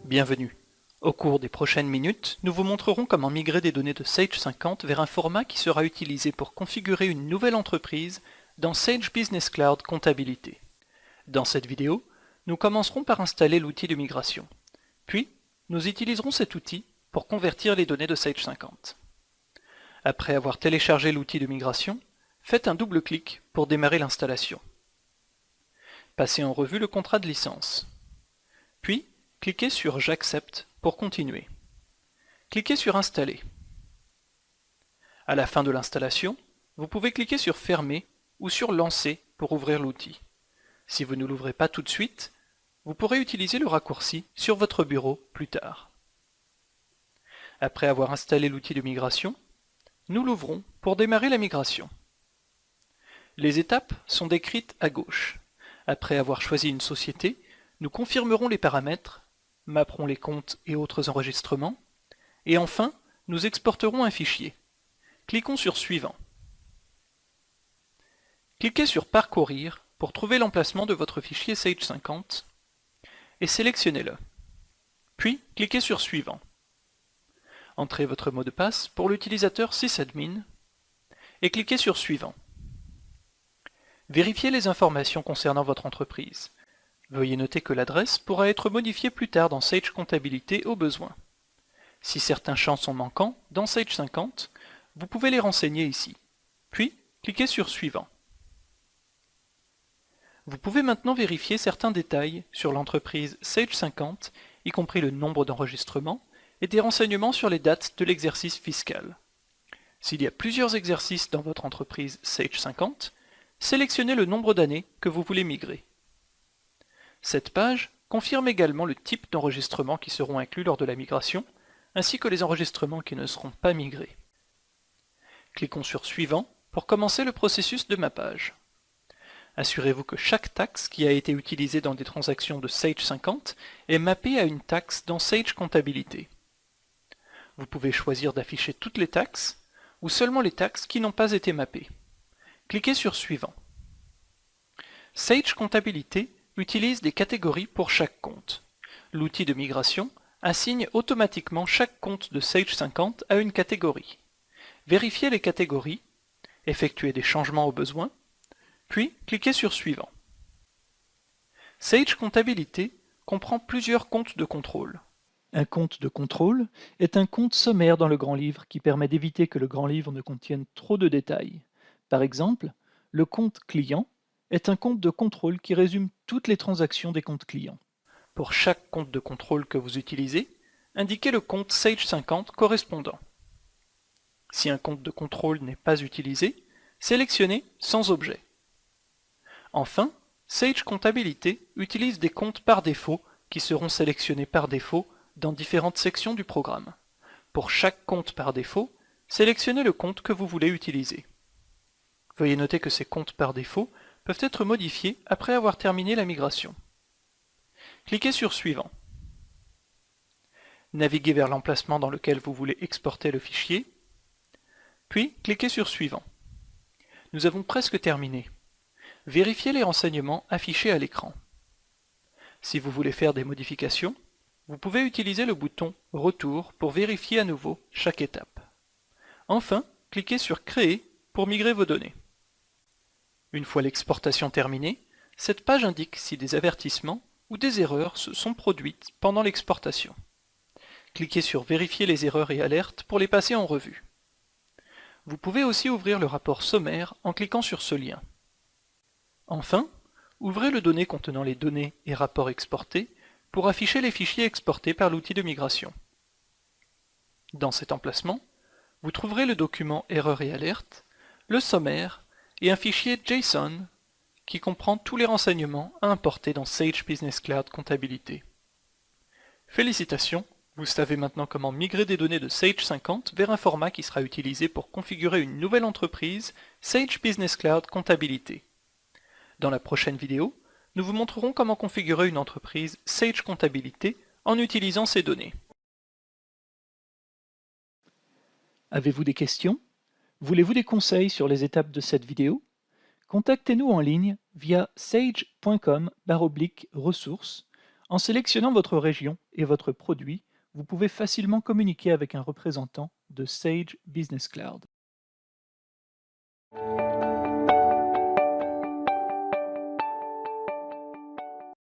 Bienvenue. Au cours des prochaines minutes, nous vous montrerons comment migrer des données de Sage 50 vers un format qui sera utilisé pour configurer une nouvelle entreprise dans Sage Business Cloud Comptabilité. Dans cette vidéo, nous commencerons par installer l'outil de migration. Puis, nous utiliserons cet outil pour convertir les données de Sage 50. Après avoir téléchargé l'outil de migration, faites un double clic pour démarrer l'installation. Passez en revue le contrat de licence. Puis, cliquez sur « J'accepte » pour continuer. Cliquez sur « Installer ». À la fin de l'installation, vous pouvez cliquer sur « Fermer » ou sur « Lancer » pour ouvrir l'outil. Si vous ne l'ouvrez pas tout de suite, vous pourrez utiliser le raccourci sur votre bureau plus tard. Après avoir installé l'outil de migration, nous l'ouvrons pour démarrer la migration. Les étapes sont décrites à gauche. Après avoir choisi une société, nous confirmerons les paramètres, mapperons les comptes et autres enregistrements, et enfin, nous exporterons un fichier. Cliquons sur Suivant. Cliquez sur Parcourir pour trouver l'emplacement de votre fichier Sage 50 et sélectionnez-le. Puis, cliquez sur Suivant. Entrez votre mot de passe pour l'utilisateur sysadmin et cliquez sur Suivant. Vérifiez les informations concernant votre entreprise. Veuillez noter que l'adresse pourra être modifiée plus tard dans Sage Comptabilité au besoin. Si certains champs sont manquants dans Sage 50, vous pouvez les renseigner ici. Puis, cliquez sur Suivant. Vous pouvez maintenant vérifier certains détails sur l'entreprise Sage 50, y compris le nombre d'enregistrements et des renseignements sur les dates de l'exercice fiscal. S'il y a plusieurs exercices dans votre entreprise Sage 50, sélectionnez le nombre d'années que vous voulez migrer. Cette page confirme également le type d'enregistrements qui seront inclus lors de la migration, ainsi que les enregistrements qui ne seront pas migrés. Cliquons sur Suivant pour commencer le processus de mappage. Assurez-vous que chaque taxe qui a été utilisée dans des transactions de Sage 50 est mappée à une taxe dans Sage Comptabilité. Vous pouvez choisir d'afficher toutes les taxes ou seulement les taxes qui n'ont pas été mappées. Cliquez sur Suivant. Sage Comptabilité utilise des catégories pour chaque compte. L'outil de migration assigne automatiquement chaque compte de Sage 50 à une catégorie. Vérifiez les catégories, effectuez des changements au besoin, puis cliquez sur Suivant. Sage Comptabilité comprend plusieurs comptes de contrôle. Un compte de contrôle est un compte sommaire dans le grand livre qui permet d'éviter que le grand livre ne contienne trop de détails. Par exemple, le compte client est un compte de contrôle qui résume toutes les transactions des comptes clients. Pour chaque compte de contrôle que vous utilisez, indiquez le compte Sage 50 correspondant. Si un compte de contrôle n'est pas utilisé, sélectionnez Sans objet. Enfin, Sage Comptabilité utilise des comptes par défaut qui seront sélectionnés par défaut dans différentes sections du programme. Pour chaque compte par défaut, sélectionnez le compte que vous voulez utiliser. Veuillez noter que ces comptes par défaut peuvent être modifiés après avoir terminé la migration. Cliquez sur Suivant. Naviguez vers l'emplacement dans lequel vous voulez exporter le fichier, puis cliquez sur Suivant. Nous avons presque terminé. Vérifiez les renseignements affichés à l'écran. Si vous voulez faire des modifications, vous pouvez utiliser le bouton Retour pour vérifier à nouveau chaque étape. Enfin, cliquez sur Créer pour migrer vos données. Une fois l'exportation terminée, cette page indique si des avertissements ou des erreurs se sont produites pendant l'exportation. Cliquez sur Vérifier les erreurs et alertes pour les passer en revue. Vous pouvez aussi ouvrir le rapport sommaire en cliquant sur ce lien. Enfin, ouvrez le dossier contenant les données et rapports exportés pour afficher les fichiers exportés par l'outil de migration. Dans cet emplacement, vous trouverez le document Erreurs et alertes, le sommaire et un fichier JSON qui comprend tous les renseignements à importer dans Sage Business Cloud Comptabilité. Félicitations, vous savez maintenant comment migrer des données de Sage 50 vers un format qui sera utilisé pour configurer une nouvelle entreprise Sage Business Cloud Comptabilité. Dans la prochaine vidéo, nous vous montrerons comment configurer une entreprise Sage Comptabilité en utilisant ces données. Avez-vous des questions? Voulez-vous des conseils sur les étapes de cette vidéo? Contactez-nous en ligne via sage.com/ressources En sélectionnant votre région et votre produit, vous pouvez facilement communiquer avec un représentant de Sage Business Cloud.